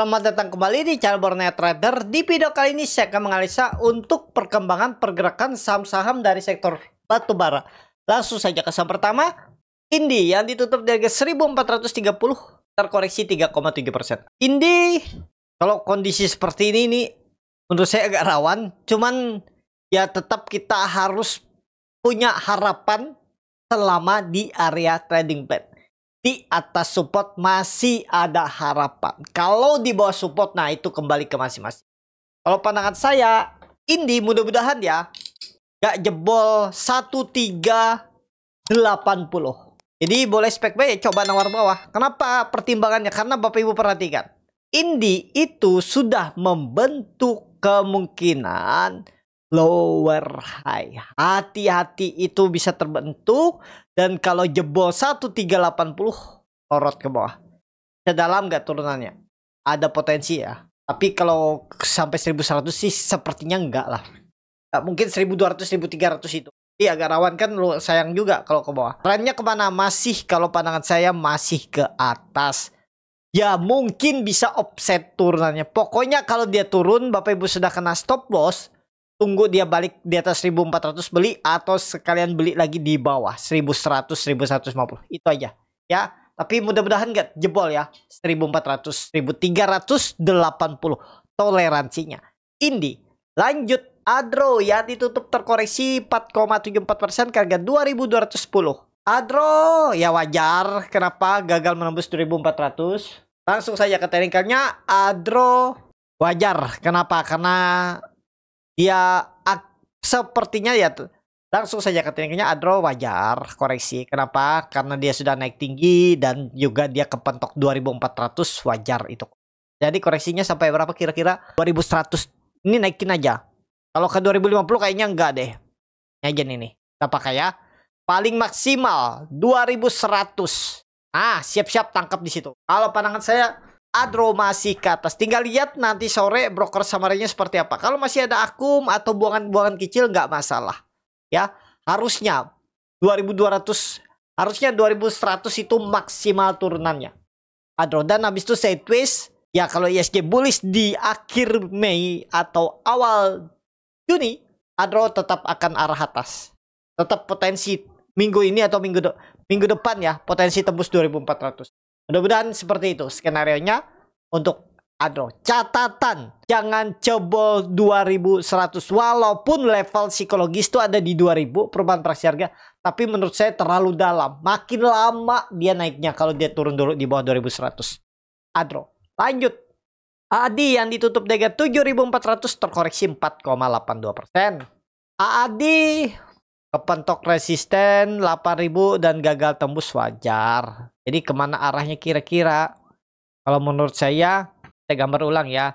Selamat datang kembali di channel Borneo Trader. Di video kali ini saya akan menganalisa untuk perkembangan pergerakan saham-saham dari sektor batubara. Langsung saja ke saham pertama, Indi yang ditutup di harga 1430, terkoreksi 3,7%. Indi kalau kondisi seperti ini nih, menurut saya agak rawan. Cuman ya tetap kita harus punya harapan selama di area trading plan. Di atas support masih ada harapan. Kalau di bawah support, nah itu kembali ke masing-masing. Kalau pandangan saya, Indi mudah-mudahan ya gak jebol 1380. Jadi boleh spek buy, coba nawar bawah. Kenapa pertimbangannya? Karena Bapak Ibu perhatikan, Indi itu sudah membentuk kemungkinan lower high. Hati-hati, itu bisa terbentuk. Dan kalau jebol 1380, lorot ke bawah. Sedalam nggak turunannya? Ada potensi ya. Tapi kalau sampai 1100 sih sepertinya enggak lah. Nggak mungkin 1200, 1300 itu. Iya, agak rawan kan, lo sayang juga kalau ke bawah. Trennya kemana? Masih, kalau pandangan saya masih ke atas. Ya mungkin bisa offset turunannya. Pokoknya kalau dia turun, Bapak Ibu sudah kena stop loss. Tunggu dia balik di atas 1400 beli, atau sekalian beli lagi di bawah 1100, 1150. Itu aja ya. Tapi mudah-mudahan nggak jebol ya 1400, 1380 toleransinya. Indi lanjut. Adro ya ditutup terkoreksi 4,74% ke harga 2210. Adro ya wajar kenapa gagal menembus 2400. Langsung saja ke teknikalnya. Adro wajar kenapa? Karena ya sepertinya ya langsung saja ke tekniknya. Adro wajar koreksi. Kenapa? Karena dia sudah naik tinggi dan juga dia kepentok 2400, wajar itu. Jadi koreksinya sampai berapa kira-kira? 2100. Ini naikin aja. Kalau ke 2050 kayaknya enggak deh. Aja nih. Apa kayak paling maksimal 2100. Ah, siap-siap tangkap di situ. Kalau pandangan saya Adro masih ke atas. Tinggal lihat nanti sore broker summary-nya seperti apa. Kalau masih ada akum atau buangan-buangan kecil nggak masalah. Ya, harusnya 2200, harusnya 2100 itu maksimal turunannya. Adro, dan habis itu sideways. Ya kalau ISG bullish di akhir Mei atau awal Juni, Adro tetap akan arah atas. Tetap potensi minggu ini atau minggu depan ya, potensi tembus 2400. Mudah-mudahan seperti itu skenario-nya untuk Adro. Catatan, jangan jebol 2100. Walaupun level psikologis itu ada di 2000 perubahan praksi harga, tapi menurut saya terlalu dalam. Makin lama dia naiknya kalau dia turun dulu di bawah 2100. Adro. Lanjut. AADI yang ditutup di harga 7400 terkoreksi 4,82%. AADI kepentok resisten 8000 dan gagal tembus, wajar. Jadi kemana arahnya kira-kira? Kalau menurut saya gambar ulang ya.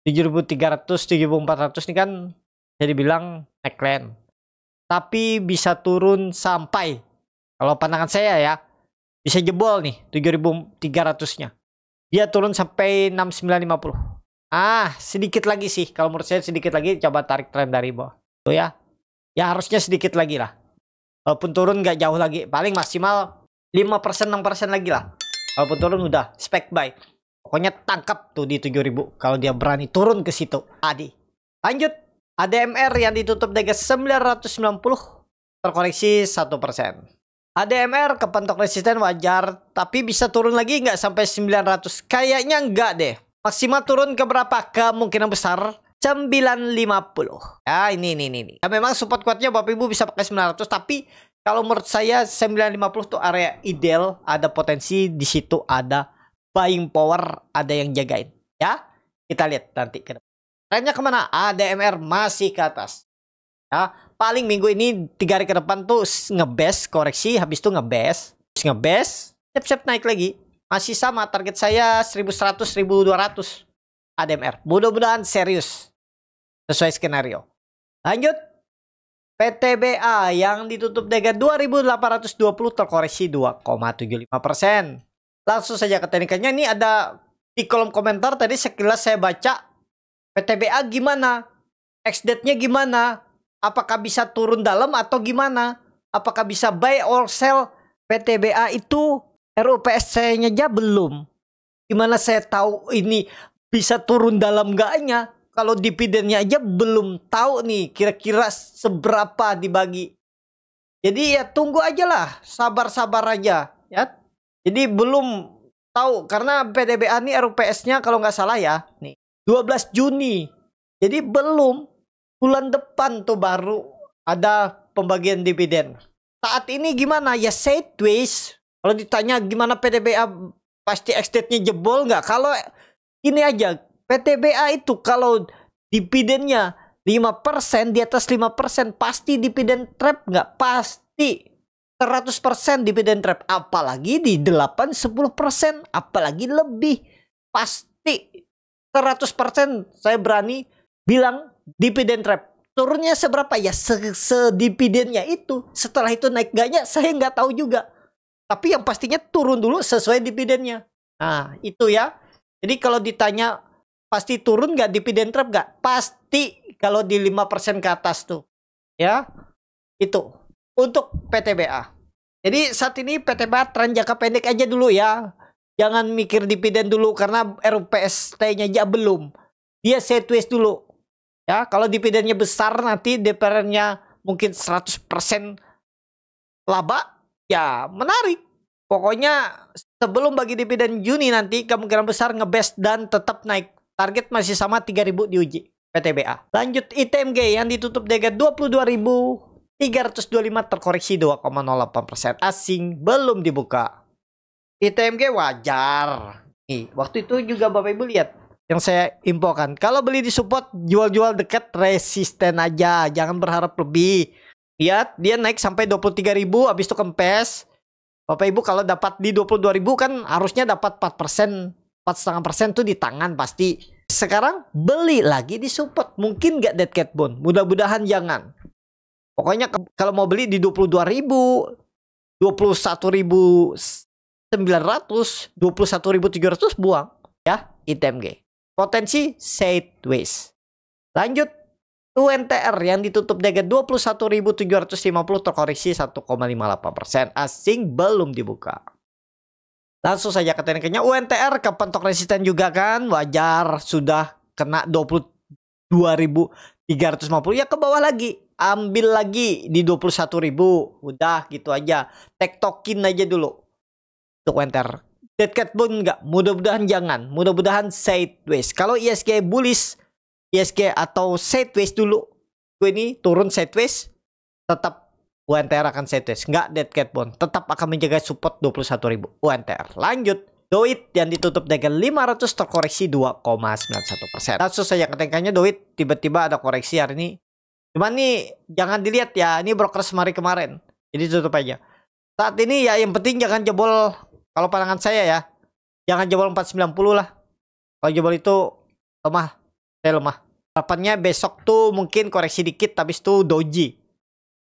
7300, 7400 ini kan jadi bilang neckline. Tapi bisa turun sampai, kalau pandangan saya ya, bisa jebol nih 7300-nya. Dia turun sampai 6950. Ah, sedikit lagi sih. Kalau menurut saya sedikit lagi, coba tarik tren dari bawah. Tuh ya. Ya harusnya sedikit lagi lah. Walaupun turun nggak jauh lagi. Paling maksimal 5%, 6% lagi lah. Walaupun turun udah spek buy. Pokoknya tangkap tuh di 7000. Kalau dia berani turun ke situ. Adi. Lanjut. ADMR yang ditutup di harga 990. Terkoreksi 1%. ADMR kepentok resisten wajar. Tapi bisa turun lagi nggak sampai 900? Kayaknya nggak deh. Maksimal turun ke berapa? Kemungkinan besar 950. Ya ini. Ya, memang support kuatnya Bapak Ibu bisa pakai 900, tapi kalau menurut saya 950 tuh area ideal, ada potensi di situ, ada buying power, ada yang jagain. Ya, kita lihat nanti ke depan. Trennya kemana? ADMR masih ke atas. Ya, paling minggu ini 3 hari ke depan tuh ngebest koreksi, habis itu ngebest, siap-siap naik lagi. Masih sama target saya 1100, 1200. ADMR. Mudah-mudahan serius sesuai skenario. Lanjut. PTBA yang ditutup di harga 2820 terkoreksi 2,75%. Langsung saja ke teknikannya. Ini ada di kolom komentar tadi sekilas saya baca. PTBA gimana? Ex-date-nya gimana? Apakah bisa turun dalam atau gimana? Apakah bisa buy or sell? PTBA itu RUPSC-nya aja belum. Gimana saya tahu ini bisa turun dalam enggaknya. Kalau dividennya aja belum tahu nih kira-kira seberapa dibagi. Jadi ya tunggu aja lah, sabar-sabar aja ya. Jadi belum tahu karena PTBA nih RUPS-nya kalau nggak salah ya nih 12 Juni. Jadi belum, bulan depan tuh baru ada pembagian dividen. Saat ini gimana ya, sideways. Kalau ditanya gimana PTBA, pasti estate-nya jebol nggak? Kalau ini aja PTBA itu kalau dividennya 5%, di atas 5% pasti dividen trap nggak? Pasti 100% dividen trap. Apalagi di 8-10%, apalagi lebih. Pasti 100% saya berani bilang dividen trap. Turunnya seberapa ya? Sedividennya itu. Setelah itu naik nggaknya saya nggak tahu juga. Tapi yang pastinya turun dulu sesuai dividennya. Nah itu ya. Jadi kalau ditanya pasti turun nggak dividen trap nggak? Pasti kalau di 5% ke atas tuh. Ya. Itu. Untuk PTBA. Jadi saat ini PTBA tren jangka pendek aja dulu ya. Jangan mikir dividen dulu karena RUPST-nya aja belum. Dia sideways dulu. Ya, kalau dividennya besar nanti DPR-nya mungkin 100% laba, ya menarik. Pokoknya sebelum bagi dividen Juni nanti kemungkinan besar ngebest dan tetap naik. Target masih sama 3.000 diuji PTBA. Lanjut ITMG yang ditutup dengan 22.325 terkoreksi 2,08%. Asing belum dibuka. ITMG wajar. Nih, waktu itu juga Bapak Ibu lihat yang saya infokan. Kalau beli di support, jual-jual dekat, resisten aja. Jangan berharap lebih. Lihat, dia naik sampai 23.000, habis itu kempes. Bapak Ibu kalau dapat di 22.000 kan harusnya dapat 4%, 4,5% tuh di tangan pasti. Sekarang beli lagi di support. Mungkin nggak dead cat bond. Mudah-mudahan jangan. Pokoknya kalau mau beli di 22.000, 21.900, 21.700 buang ya ITMG. Potensi sideways. Lanjut UNTR yang ditutup dengan 21.750 terkoreksi 1,58%. Asing belum dibuka. Langsung saja ke tekniknya. UNTR kepentok resisten juga kan, wajar, sudah kena 22.350 ya, ke bawah lagi. Ambil lagi di 21.000. Udah gitu aja. Tektokin aja dulu untuk UNTR. Dead cat bond enggak, mudah-mudahan jangan. Mudah-mudahan sideways. Kalau ISG bullish, ISG atau sideways dulu, ini turun sideways, tetap UNTR akan sideways. Enggak dead cat bond, tetap akan menjaga support 21.000 UNTR. Lanjut Doit yang ditutup dengan 500 terkoreksi 2,91%. Langsung saja ketingkahnya Doit, tiba-tiba ada koreksi hari ini. Cuman nih jangan dilihat ya, ini broker semari kemarin. Jadi tutup aja. Saat ini ya yang penting jangan jebol. Kalau pandangan saya ya, jangan jebol 490 lah. Kalau jebol itu lemah, saya lemah. Harapannya besok tuh mungkin koreksi dikit, habis itu doji.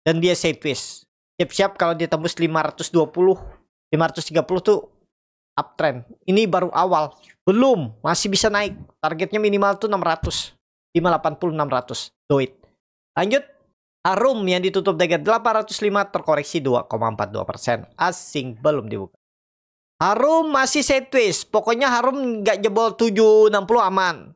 Dan dia sideways. Siap-siap kalau dia tembus 520, 530 tuh uptrend. Ini baru awal. Belum, masih bisa naik. Targetnya minimal tuh 600. 580, 600. Doit. Lanjut. Harum yang ditutup dengan 805 terkoreksi 2,42%. Asing belum dibuka. Harum masih sideways. Pokoknya Harum nggak jebol 760 aman.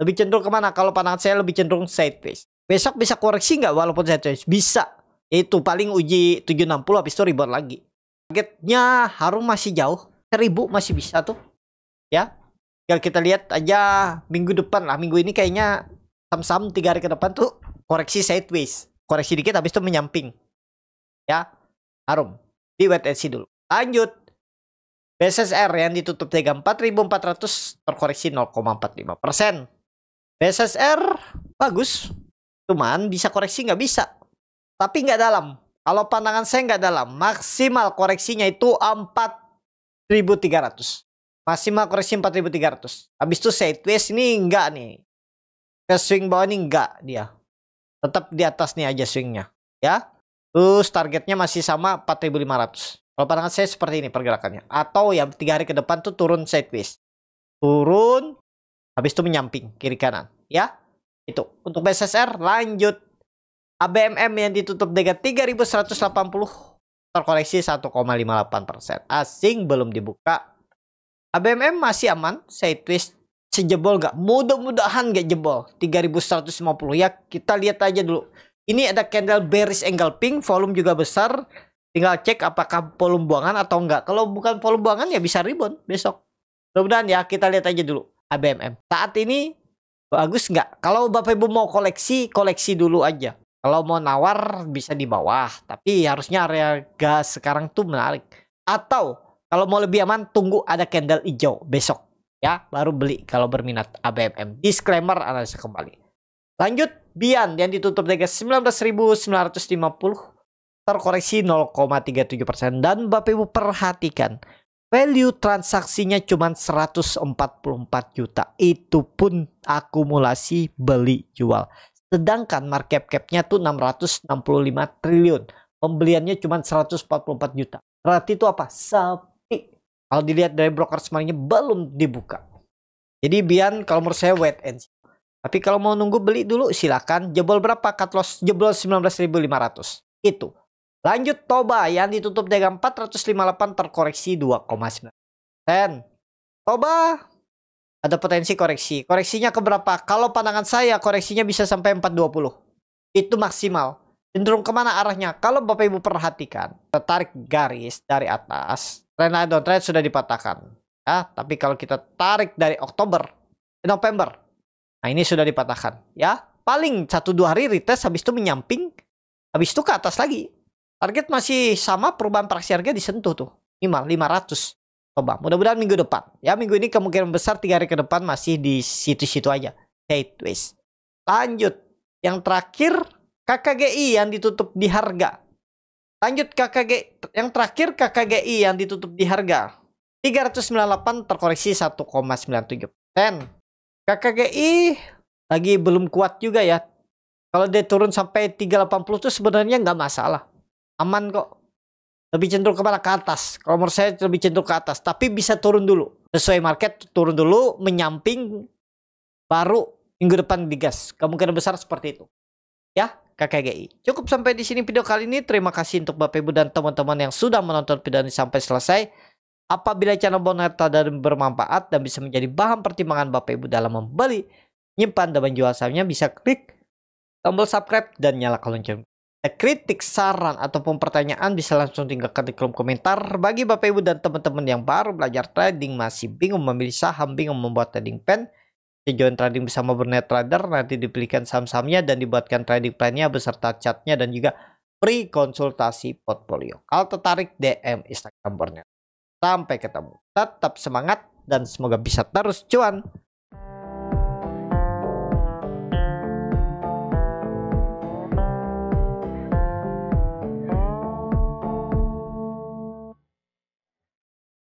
Lebih cenderung kemana? Kalau pandangan saya lebih cenderung sideways. Besok bisa koreksi nggak walaupun sideways? Bisa. Itu paling uji 760 habis itu rebound lagi. Targetnya Harum masih jauh. 1000 masih bisa tuh. Ya. Kalau kita lihat aja minggu depan lah. Minggu ini kayaknya saham-saham 3 hari ke depan tuh koreksi sideways. Koreksi dikit habis itu menyamping. Ya. Harum. Di wait and see dulu. Lanjut. BSSR yang ditutup dengan 4.400 terkoreksi 0,45%. BSSR bagus. Cuman bisa koreksi nggak bisa. Tapi nggak dalam. Kalau pandangan saya nggak dalam. Maksimal koreksinya itu 4.300. Maksimal koreksi 4.300. Habis itu sideways ini enggak nih. Ke swing bawah ini enggak dia. Tetap di atas nih aja swingnya. Ya. Terus targetnya masih sama 4.500. Kalau pandangan saya seperti ini pergerakannya. Atau yang 3 hari ke depan tuh turun sideways. Turun. Habis itu menyamping kiri kanan. Ya. Itu. Untuk BSSR lanjut. ABMM yang ditutup dengan 3.180. Terkoreksi 1,58%. Asing belum dibuka. ABMM masih aman. Sideways sejebol nggak? Mudah-mudahan nggak jebol 3150 ya. Kita lihat aja dulu. Ini ada candle bearish engulfing, volume juga besar. Tinggal cek apakah volume buangan atau enggak. Kalau bukan volume buangan ya bisa rebound besok. Mudah-mudahan ya, kita lihat aja dulu ABMM. Saat ini bagus nggak? Kalau Bapak Ibu mau koleksi, koleksi dulu aja. Kalau mau nawar bisa di bawah, tapi harusnya area gas sekarang tuh menarik. Atau kalau mau lebih aman, tunggu ada candle hijau besok ya, baru beli kalau berminat ABMM. Disclaimer analisa kembali. Lanjut, Bian yang ditutup di 19.950 terkoreksi 0,37%, dan Bapak Ibu perhatikan value transaksinya cuma 144 juta. Itu pun akumulasi beli jual. Sedangkan market cap-nya tuh 665 triliun. Pembeliannya cuma 144 juta. Berarti itu apa? Sepi. Kalau dilihat dari broker semuanya belum dibuka. Jadi Bian kalau menurut saya wait and see. Tapi kalau mau nunggu beli dulu silakan. Jebol berapa? Cut loss jebol 19.500. Itu. Lanjut Toba yang ditutup dengan 458 terkoreksi 2,9%. Toba ada potensi koreksi. Koreksinya ke berapa? Kalau pandangan saya koreksinya bisa sampai 420. Itu maksimal. Cenderung kemana arahnya? Kalau Bapak Ibu perhatikan, tarik garis dari atas, trend downtrend sudah dipatahkan. Ya, tapi kalau kita tarik dari November, nah ini sudah dipatahkan. Ya, paling 1-2 hari retest, habis itu menyamping, habis itu ke atas lagi. Target masih sama, perubahan praksi harga disentuh tuh. Minimal 500. Coba, mudah-mudahan minggu depan. Ya, minggu ini kemungkinan besar 3 hari ke depan masih di situ-situ aja. Sideways. Lanjut. Yang terakhir, KKGI yang ditutup di harga. Lanjut yang terakhir KKGI yang ditutup di harga 398 terkoreksi 1,97%. KKGI lagi belum kuat juga ya. Kalau dia turun sampai 380 tuh sebenarnya nggak masalah. Aman kok. Lebih cenderung kemana? Ke atas. Kalau menurut saya lebih cenderung ke atas. Tapi bisa turun dulu. Sesuai market turun dulu. Menyamping. Baru minggu depan digas. Kemungkinan besar seperti itu. Ya, KKGI. Cukup sampai di sini video kali ini. Terima kasih untuk Bapak Ibu dan teman-teman yang sudah menonton video ini sampai selesai. Apabila channel Boneta dan bermanfaat dan bisa menjadi bahan pertimbangan Bapak Ibu dalam membeli, nyimpan, dan menjual sahamnya, bisa klik tombol subscribe dan nyalakan lonceng. Kritik, saran, ataupun pertanyaan bisa langsung tinggalkan di kolom komentar. Bagi Bapak Ibu dan teman-teman yang baru belajar trading, masih bingung memilih saham, bingung membuat trading plan, join trading bersama Bernet Trader. Nanti dipilihkan saham-sahamnya dan dibuatkan trading plan-nya beserta chartnya dan juga free konsultasi portfolio. Kalau tertarik, DM Instagram Bernet. Sampai ketemu. Tetap semangat dan semoga bisa terus cuan.